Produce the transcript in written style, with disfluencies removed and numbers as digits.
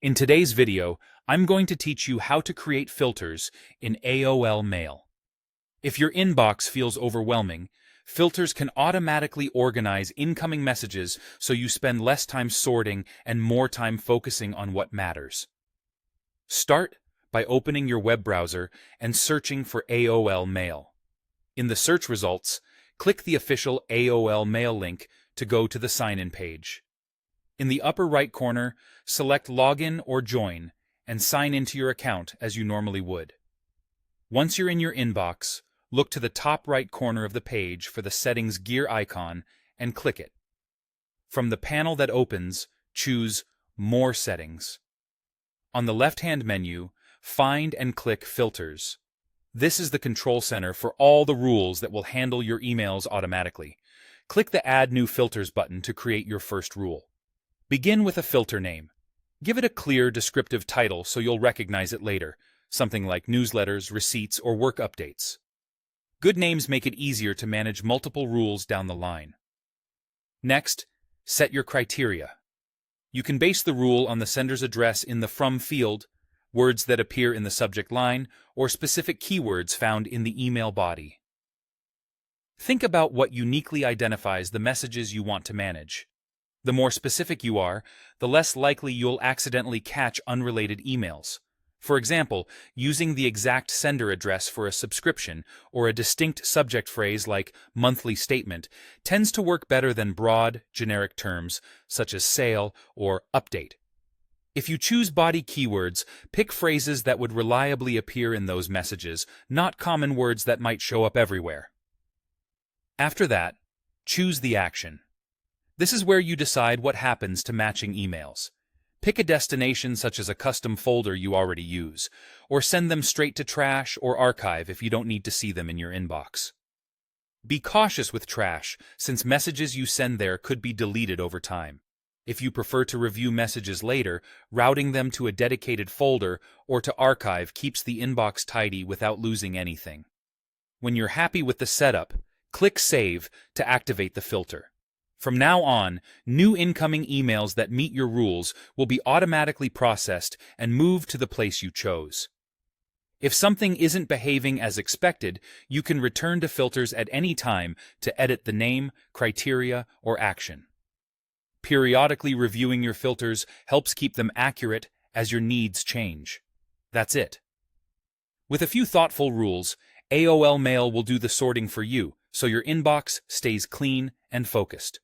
In today's video, I'm going to teach you how to create filters in AOL Mail. If your inbox feels overwhelming, filters can automatically organize incoming messages so you spend less time sorting and more time focusing on what matters. Start by opening your web browser and searching for AOL Mail. In the search results, click the official AOL Mail link to go to the sign-in page. In the upper right corner, select Login or Join and sign into your account as you normally would. Once you're in your inbox, look to the top right corner of the page for the Settings gear icon and click it. From the panel that opens, choose More Settings. On the left-hand menu, find and click Filters. This is the control center for all the rules that will handle your emails automatically. Click the Add New Filters button to create your first rule. Begin with a filter name. Give it a clear, descriptive title so you'll recognize it later, something like newsletters, receipts, or work updates. Good names make it easier to manage multiple rules down the line. Next, set your criteria. You can base the rule on the sender's address in the From field, words that appear in the subject line, or specific keywords found in the email body. Think about what uniquely identifies the messages you want to manage. The more specific you are, the less likely you'll accidentally catch unrelated emails. For example, using the exact sender address for a subscription or a distinct subject phrase like monthly statement tends to work better than broad, generic terms such as sale or update. If you choose body keywords, pick phrases that would reliably appear in those messages, not common words that might show up everywhere. After that, choose the action. This is where you decide what happens to matching emails. Pick a destination such as a custom folder you already use, or send them straight to trash or archive if you don't need to see them in your inbox. Be cautious with trash, since messages you send there could be deleted over time. If you prefer to review messages later, routing them to a dedicated folder or to archive keeps the inbox tidy without losing anything. When you're happy with the setup, click Save to activate the filter. From now on, new incoming emails that meet your rules will be automatically processed and moved to the place you chose. If something isn't behaving as expected, you can return to filters at any time to edit the name, criteria, or action. Periodically reviewing your filters helps keep them accurate as your needs change. That's it. With a few thoughtful rules, AOL Mail will do the sorting for you, so your inbox stays clean and focused.